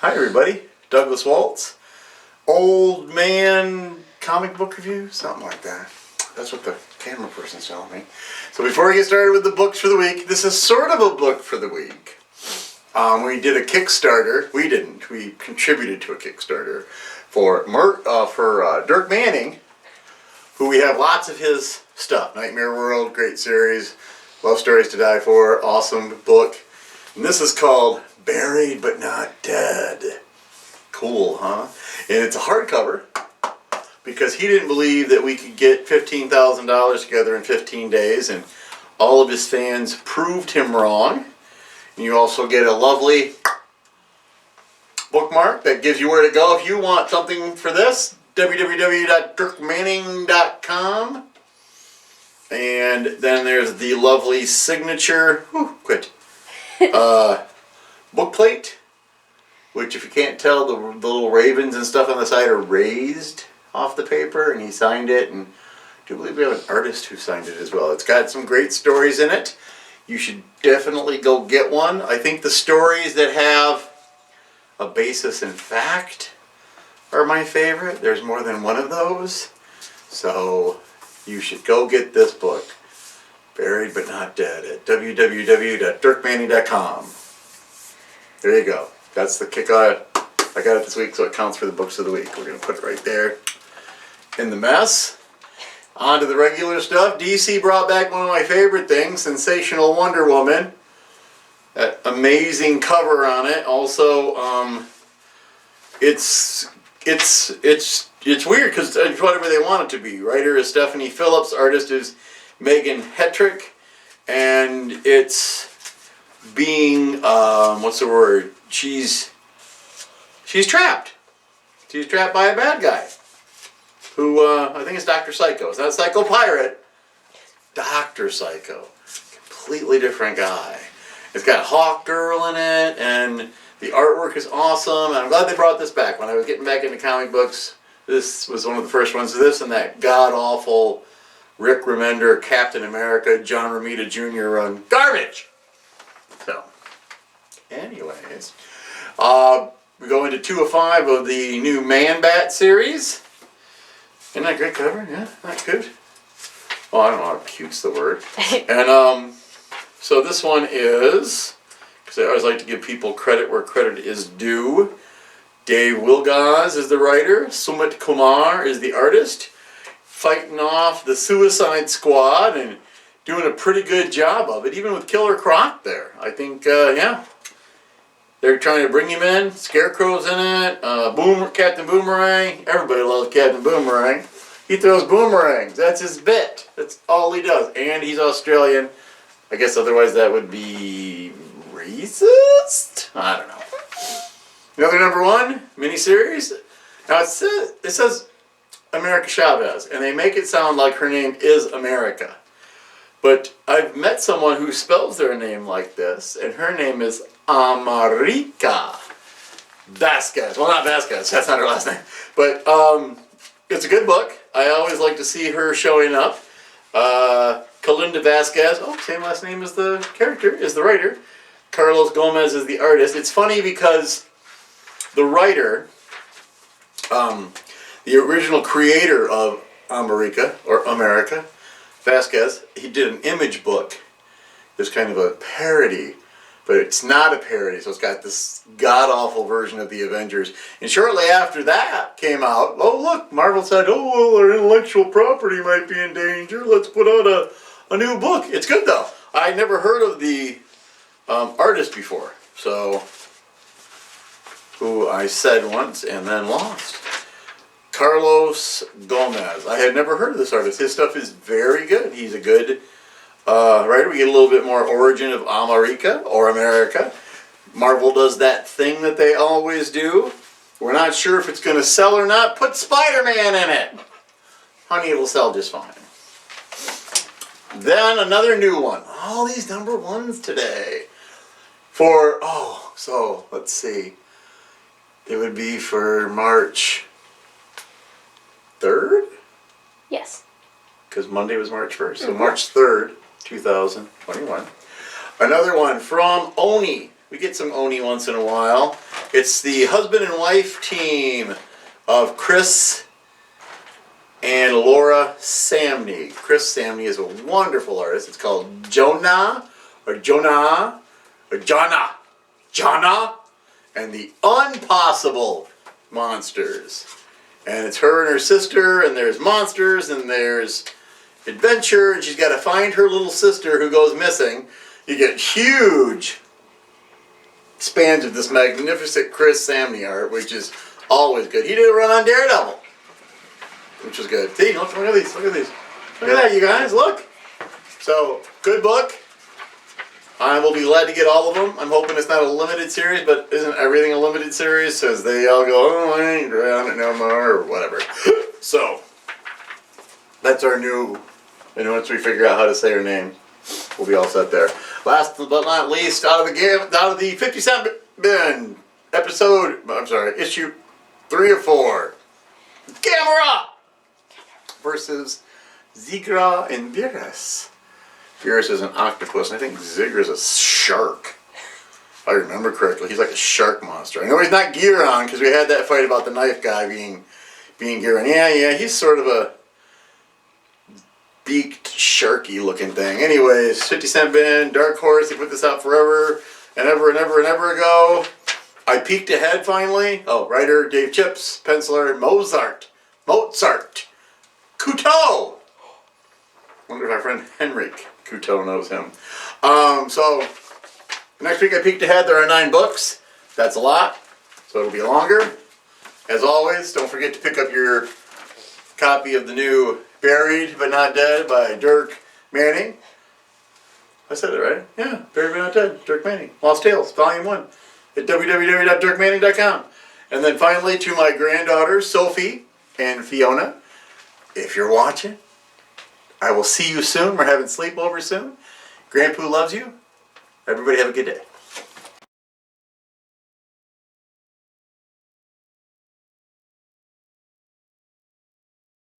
Hi everybody, Douglas Waltz. Old man comic book review? Something like that. That's what the camera person's telling me. So before we get started with the books for the week, this is sort of a book for the week. We did a Kickstarter. We didn't. We contributed to a Kickstarter for Dirk Manning, who we have lots of his stuff. Nightmare World, great series. Love Stories to Die For, awesome book. And this is called Buried But Not Dead. Cool, huh? And it's a hardcover because he didn't believe that we could get $15,000 together in 15 days, and all of his fans proved him wrong. And you also get a lovely bookmark that gives you where to go if you want something for this. www.dirkmanning.com. And then there's the lovely signature book plate, which, if you can't tell, the little ravens and stuff on the side are raised off the paper, and he signed it, and I do believe we have an artist who signed it as well. It's got some great stories in it. You should definitely go get one. I think the stories that have a basis in fact are my favorite. There's more than one of those, so you should go get this book, Buried But Not Dead, at www.dirkmanning.com. There you go. That's the kick I got it this week, so it counts for the books of the week. We're going to put it right there in the mess. On to the regular stuff. DC brought back one of my favorite things, Sensational Wonder Woman. That amazing cover on it. Also, it's weird because it's whatever they want it to be. Writer is Stephanie Phillips, artist is Megan Hetrick, and it's being what's the word? She's trapped. She's trapped by a bad guy who I think is Dr. Psycho. It's not Psycho Pirate. Dr. Psycho. Completely different guy. It's got Hawk Girl in it, and the artwork is awesome. And I'm glad they brought this back. When I was getting back into comic books, this was one of the first ones. This and that god-awful Rick Remender, Captain America, John Romita Jr. run. Garbage! So, anyways, we go into 2 of 5 of the new Man-Bat series. Isn't that a great cover? Yeah, that's good. Well, I don't know how cute's the word. And so this one is, because I always like to give people credit where credit is due. Dave Wilgaz is the writer. Sumit Kumar is the artist. Fighting off the Suicide Squad and doing a pretty good job of it, even with Killer Croc there. I think, yeah. They're trying to bring him in. Scarecrow's in it. Captain Boomerang. Everybody loves Captain Boomerang. He throws boomerangs. That's his bit. That's all he does. And he's Australian. I guess otherwise that would be racist? I don't know. Another number 1 miniseries. Now it says America Chavez, and they make it sound like her name is America. But I've met someone who spells their name like this, and her name is America Vasquez. Well, not Vasquez, that's not her last name. But it's a good book. I always like to see her showing up. Kalinda Vasquez, same last name as the character, is the writer. Carlos Gomez is the artist. It's funny because the writer, the original creator of America, Vasquez, he did an Image book. It's kind of a parody, but it's not a parody, so it's got this god-awful version of the Avengers. And shortly after that came out, look, Marvel said, our intellectual property might be in danger. Let's put out a new book. It's good, though. I'd never heard of the artist before, so who I said once and then lost. Carlos Gomez. I had never heard of this artist. His stuff is very good. He's a good writer. We get a little bit more origin of America or America. Marvel does that thing that they always do. We're not sure if it's going to sell or not. Put Spider-Man in it. Honey, it'll sell just fine. Then another new one. All these number 1s today. So let's see. It would be for March 3rd? Yes. Because Monday was March 1st. So March 3rd, 2021. Another one from Oni. We get some Oni once in a while. It's the husband and wife team of Chris and Laura Samney. Chris Samney is a wonderful artist. It's called Jonah or Jonah or Jana and the Unpossible Monsters. And it's her and her sister, and there's monsters, and there's adventure, and she's got to find her little sister who goes missing. You get huge spans of this magnificent Chris Samney art, which is always good. He did a run on Daredevil, which was good. See, look at these, look at these. Look at that, you guys, look. So, good book. I will be glad to get all of them. I'm hoping it's not a limited series, but isn't everything a limited series? Says they all go, oh, I ain't around it no more, or whatever. So, that's our new, and once we figure out how to say her name, we'll be all set there. Last but not least, out of the 50-cent bin, issue 3 of 4. Gamera versus Zigra and Virus. Virus is an octopus, and I think Zigra is a shark. If I remember correctly, he's like a shark monster. I know he's not Giron, because we had that fight about the knife guy being Giron. Yeah, he's sort of a beaked, sharky looking thing. Anyways, 50-cent bin, Dark Horse, they put this out forever and ever and ever and ever ago. I peeked ahead finally. Oh, writer Dave Chips, penciler Mozart, Couteau. Wonder if our friend Henrik Couteau knows him. So next week I peeked ahead. There are 9 books. That's a lot, so it'll be longer. As always, don't forget to pick up your copy of the new Buried But Not Dead by Dirk Manning. I said it right. Yeah, Buried But Not Dead, Dirk Manning. Lost Tales, Volume 1 at www.dirkmanning.com. And then finally to my granddaughters, Sophie and Fiona, if you're watching, I will see you soon. We're having sleepover soon. Grandpoo loves you. Everybody have a good day.